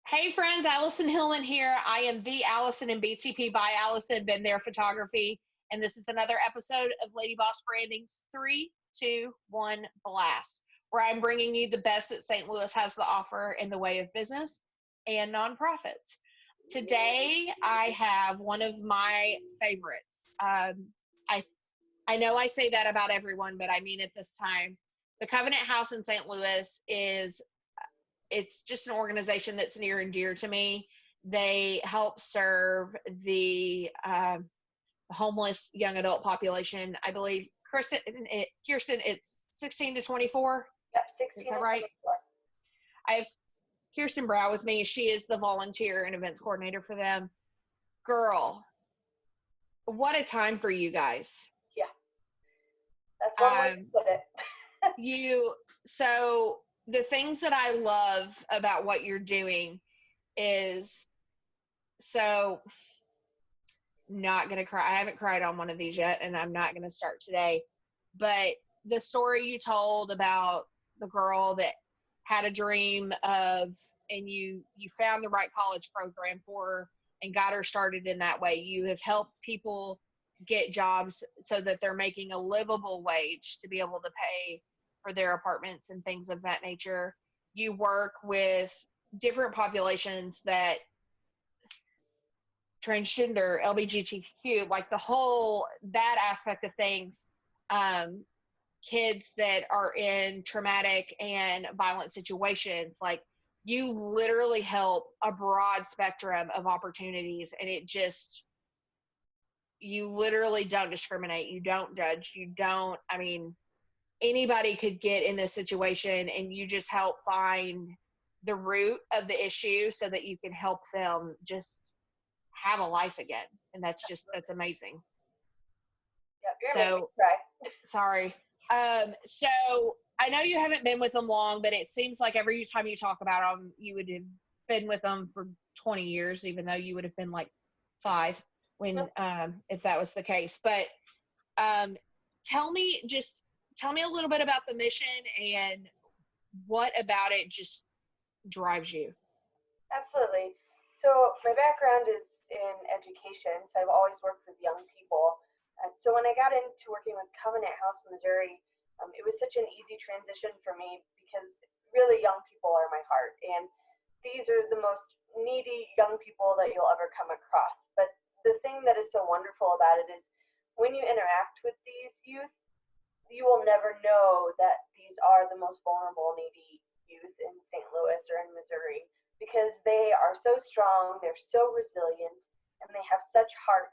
Hey friends, Alison Hillman here. I am the Alison in BTP by Alison, Been There Photography, and this is another episode of Lady Boss Branding's 3, 2, 1 Blast, where I'm bringing you the best that St. Louis has to offer in the way of business and nonprofits. Today, I have one of my favorites. I I know I say that about everyone, but I mean it this time. The Covenant House in St. Louis is it's just an organization that's near and dear to me. They help serve the homeless young adult population. I believe Kirsten, it's 16 to 24. Yep, Is 16 that and right? 24. I have Kirsten Brauch with me. She is the volunteer and events coordinator for them. Girl, what a time for you guys. Yeah, that's one way to put it. So the things that I love about what you're doing is so not gonna cry. I haven't cried on one of these yet, and I'm not gonna start today. But the story you told about the girl that had a dream of, and you found the right college program for her and got her started in that way. You have helped people get jobs so that they're making a livable wage to be able to pay for their apartments and things of that nature. You work with different populations that transgender, LGBTQ, like that aspect of things, kids that are in traumatic and violent situations, like you literally help a broad spectrum of opportunities, and you literally don't discriminate. You don't judge. Anybody could get in this situation, and you just help find the root of the issue so that you can help them just have a life again. And that's amazing. Yep, you're making me cry. Sorry. So I know you haven't been with them long, but it seems like every time you talk about them, you would have been with them for 20 years, even though you would have been like 5 when, if that was the case. But tell me a little bit about the mission and what about it just drives you. Absolutely. So my background is in education, so I've always worked with young people. And so when I got into working with Covenant House, Missouri, it was such an easy transition for me because really young people are my heart. And these are the most needy young people that you'll ever come across. But the thing that is so wonderful about it is when you interact with these youth, you will never know that these are the most vulnerable, needy youth in St. Louis or in Missouri because they are so strong, they're so resilient, and they have such heart.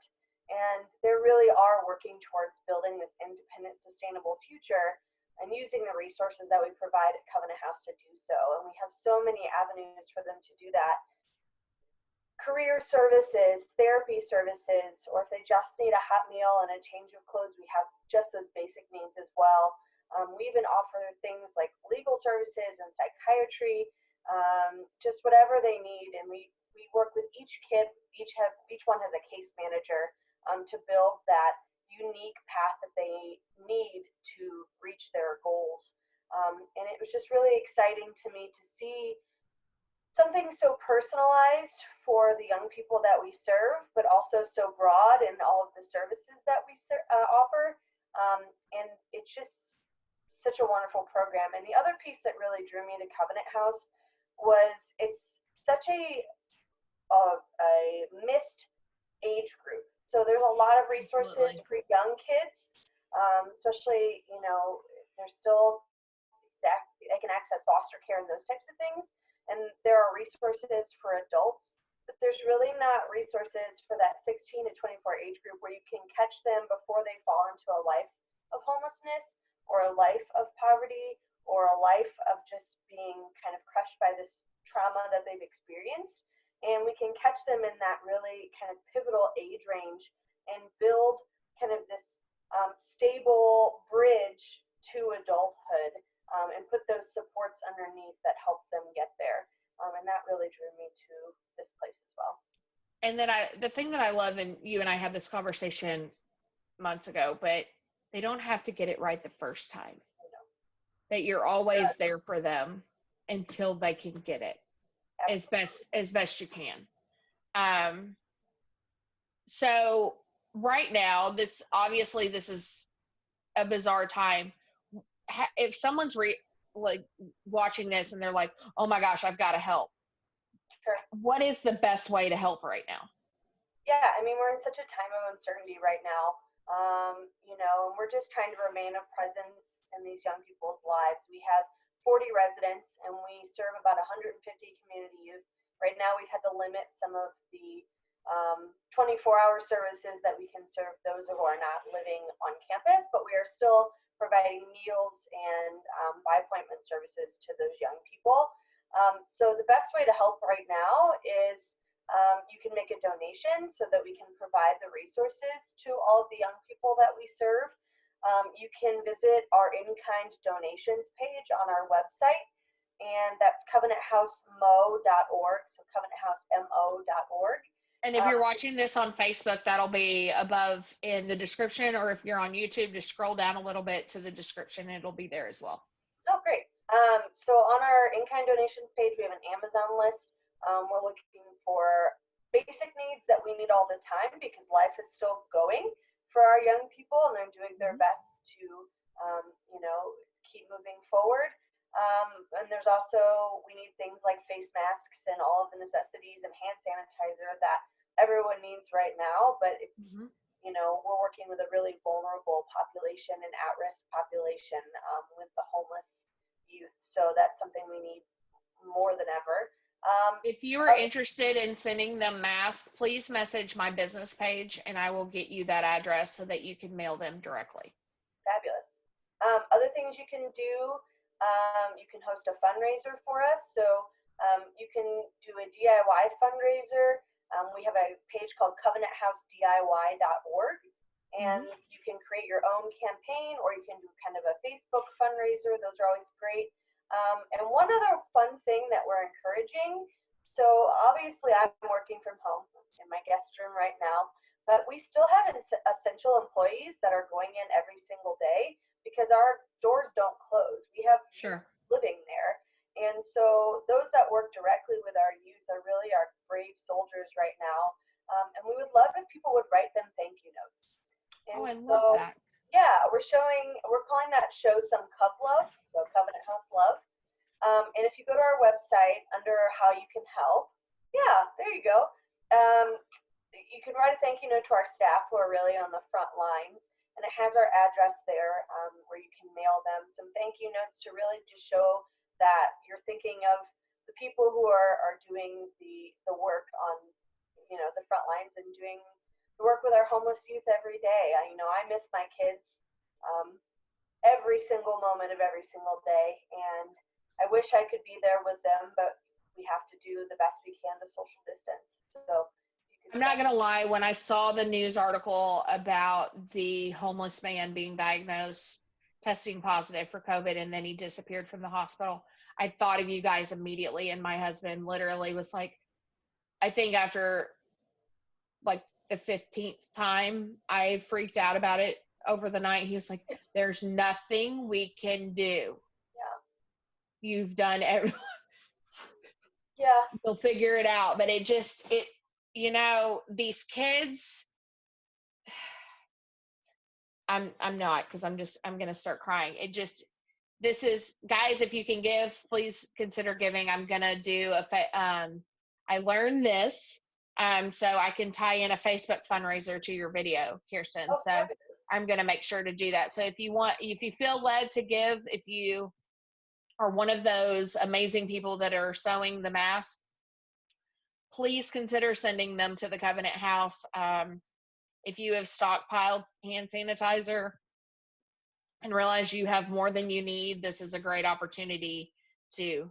And they really are working towards building this independent, sustainable future and using the resources that we provide at Covenant House to do so. And we have so many avenues for them to do that. Career services, therapy services, or if they just need a hot meal and a change of clothes, we have just those basic needs as well. We even offer things like legal services and psychiatry, just whatever they need. And we work with each kid, each one has a case manager to build that unique path that they need to reach their goals. And it was just really exciting to me to see something so personalized for the young people that we serve, but also so broad in all of the services that we offer. And it's just such a wonderful program. And the other piece that really drew me to Covenant House was it's such a missed age group. So there's a lot of resources Absolutely. for young kids, especially, they're still, they can access foster care and those types of things. And there are resources for adults, but there's really not resources for that 16 to 24 age group where you can catch them before they fall into a life of homelessness or a life of poverty or a life of just being kind of crushed by this trauma that they've experienced. And we can catch them in that really kind of pivotal age range and build kind of this stable bridge to adulthood and put those supports underneath that help them get there. And that really drew me to this place as well. And then the thing that I love, and you and I had this conversation months ago, but they don't have to get it right the first time. That you're always there for them until they can get it. as best you can. So right now, this is a bizarre time. If someone's like watching this and they're like, oh my gosh, I've got to help. Sure. What is the best way to help right now? Yeah, I mean, we're in such a time of uncertainty right now. And we're just trying to remain a presence in these young people's lives. We have 40 residents and we serve about 150 community youth. Right now, we've had to limit some of the 24-hour services that we can serve those who are not living on campus, but we are still providing meals and by appointment services to those young people. So the best way to help right now is you can make a donation so that we can provide the resources to all of the young people that we serve. You can visit our in-kind donations page on our website, and that's covenanthousemo.org, so covenanthousemo.org. And if you're watching this on Facebook, that'll be above in the description, or if you're on YouTube, just scroll down a little bit to the description, it'll be there as well. Oh, great. So on our in-kind donations page, we have an Amazon list. We're looking for basic needs that we need all the time because life is still going for our young people and they're doing their best to, keep moving forward. And there's also, we need things like face masks and all of the necessities and hand sanitizer that everyone needs right now, but it's, we're working with a really vulnerable population and at-risk population with the homeless youth. So that's something we need more than ever. If you are interested in sending them masks, please message my business page and I will get you that address so that you can mail them directly. Fabulous. Other things you can do, you can host a fundraiser for us. So you can do a DIY fundraiser. We have a page called covenanthousediy.org, and you can create your own campaign, or you can do kind of a Facebook fundraiser. Those are always great. And one other fun thing that we're encouraging, so obviously I'm working from home in my guest room right now, but we still have essential employees that are going in every single day because our doors don't close. We have living there. And so those that work directly with our youth are really our brave soldiers right now. And we would love if people would write them thank you notes. And I love that. Yeah, we're calling that Show Some Cub Love, so Covenant House Love. And if you go to our website under how you can help, there you go. You can write a thank you note to our staff who are really on the front lines, and it has our address there where you can mail them some thank you notes to really just show that you're thinking of the people who are doing the work on the front lines and doing the work with our homeless youth every day. I miss my kids every single moment of every single day, and I wish I could be there with them, but we have to do the best we can to social distance. So I'm not going to lie, when I saw the news article about the homeless man being diagnosed, testing positive for COVID, and then he disappeared from the hospital, I thought of you guys immediately, and my husband literally was like, I think after like the 15th time I freaked out about it over the night, he was like, there's nothing we can do. You've done everything. You'll figure it out. But these kids, I'm not, because I'm going to start crying. This is, guys, if you can give, please consider giving. I'm going to do I learned this, so I can tie in a Facebook fundraiser to your video, Kirsten. So I'm going to make sure to do that. So if you feel led to give, if you are one of those amazing people that are sewing the mask, please consider sending them to the Covenant House. If you have stockpiled hand sanitizer and realize you have more than you need, this is a great opportunity to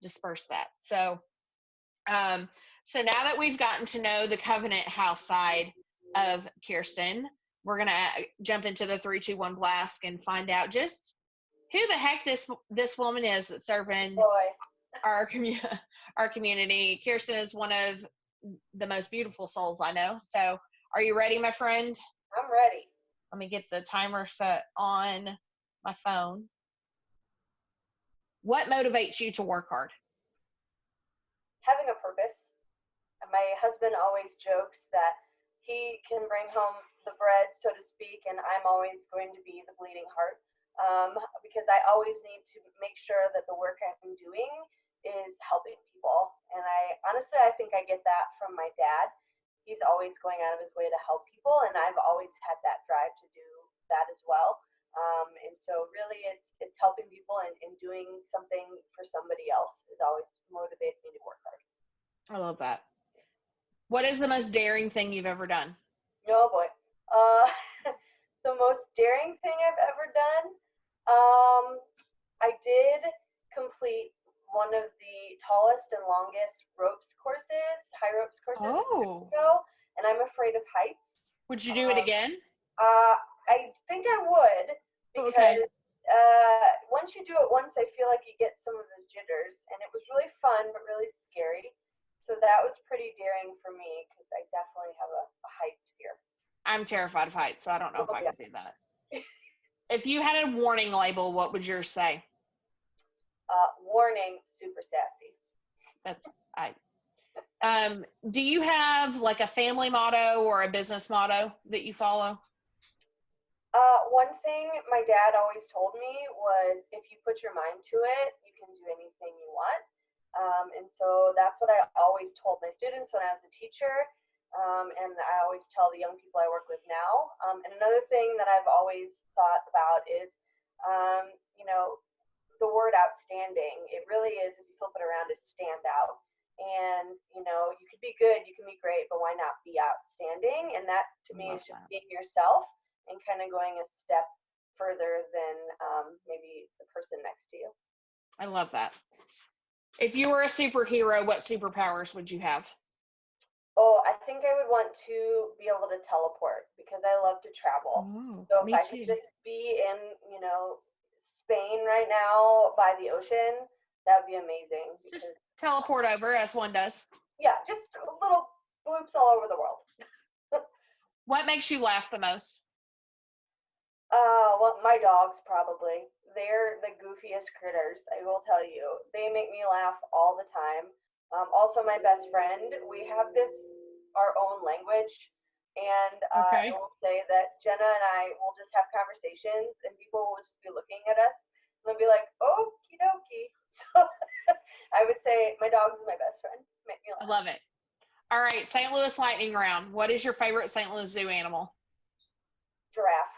disperse that. So now that we've gotten to know the Covenant House side of Kirsten, we're going to jump into the 3, 2, 1 blast and find out just who the heck this woman is that's serving our community. Kirsten is one of the most beautiful souls I know. So are you ready, my friend? I'm ready. Let me get the timer set on my phone. What motivates you to work hard? my husband always jokes that he can bring home the bread, so to speak, and I'm always going to be the bleeding heart, because I always need to make sure that the work I'm doing is helping people. And I think I get that from my dad. He's always going out of his way to help people, and I've always had that drive to do that as well. And so really it's helping people and doing something for somebody else is always motivates me to work hard. I love that. What is the most daring thing you've ever done? Oh boy. Uh, the most daring thing I've ever done, I did complete one of the tallest and longest high ropes courses in Oh, Mexico, and I'm afraid of heights. would you do it again? I think I would, Okay. because once you do it once, I feel like you get some of those jitters, and it was really fun but really scary. So that was pretty daring for me because I definitely have a heights fear. I'm terrified of heights, so I don't know if I Yeah. could do that. If you had a warning label, what would yours say? Warning, super sassy. That's do you have like a family motto or a business motto that you follow? One thing my dad always told me was, if you put your mind to it, you can do anything you want. And so that's what I always told my students when I was a teacher. And I always tell the young people I work with now. And another thing that I've always thought about is, the word outstanding. It really is, if you flip it around, is stand out. And, you could be good, you can be great, but why not be outstanding? And that, to me, is just being yourself and kind of going a step further than maybe the person next to you. I love that. If you were a superhero, what superpowers would you have? Oh, I think I would want to be able to teleport because I love to travel. So if I could just be in, Spain right now by the ocean, that would be amazing. Just teleport over as one does. Yeah, just little bloops all over the world. What makes you laugh the most? Well, my dogs probably. They're the goofiest critters, I will tell you. They make me laugh all the time. Also, my best friend, we have our own language. And I will say that Jenna and I will just have conversations, and people will just be looking at us, and they'll be like, okie dokie. So I would say my dog's my best friend. Make me laugh. I love it. All right, St. Louis lightning round. What is your favorite St. Louis zoo animal? Giraffe.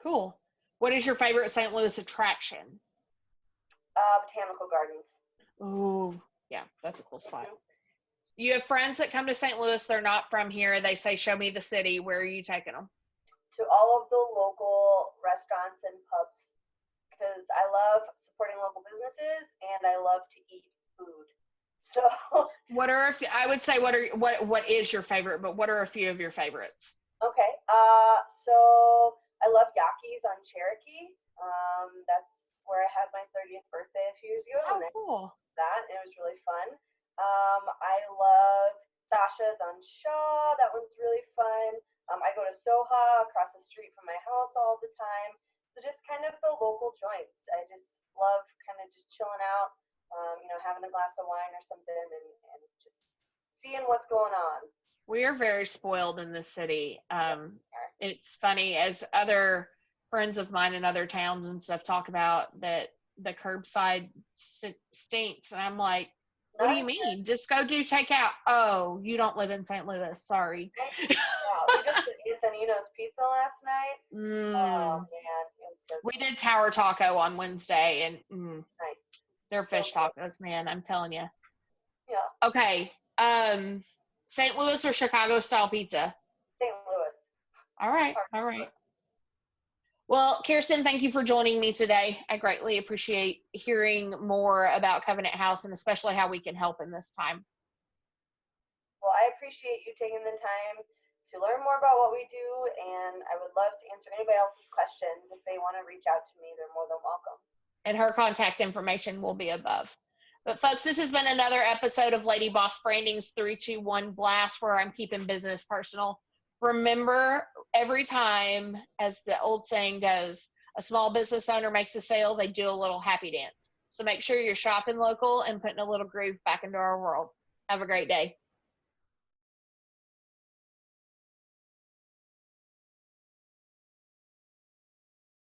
Cool. What is your favorite St. Louis attraction? Botanical gardens. Ooh, yeah, that's a cool spot. You have friends that come to St. Louis, they're not from here. They say, show me the city. Where are you taking them? To all of the local restaurants and pubs, because I love supporting local businesses and I love to eat food. So what is your favorite, but what are a few of your favorites? Okay. So I love Yaki's on Cherokee. That's where I had my 30th birthday a few years ago. Oh, cool. It was really fun. I love Sasha's on Shaw. That one's really fun. I go to Soha across the street from my house all the time. So just kind of the local joints. I just love kind of just chilling out, having a glass of wine or something and just seeing what's going on. We are very spoiled in this city. It's funny, as other friends of mine in other towns and stuff talk about that the curbside stinks. And I'm like, what do you mean? Just go do takeout. Oh, you don't live in St. Louis. Sorry. Yeah, we just did Antonino's Pizza last night. Oh, man. We did Tower Taco on Wednesday, and nice. Their fish tacos, man. I'm telling you. Yeah. Okay. St. Louis or Chicago style pizza? St. Louis. All right. Well, Kirsten, thank you for joining me today. I greatly appreciate hearing more about Covenant House and especially how we can help in this time. Well, I appreciate you taking the time to learn more about what we do, and I would love to answer anybody else's questions. If they want to reach out to me, they're more than welcome. And her contact information will be above. But folks, this has been another episode of Lady Boss Branding's 3-2-1 Blast, where I'm keeping business personal. Remember, every time, as the old saying goes, a small business owner makes a sale, they do a little happy dance. So make sure you're shopping local and putting a little groove back into our world. Have a great day.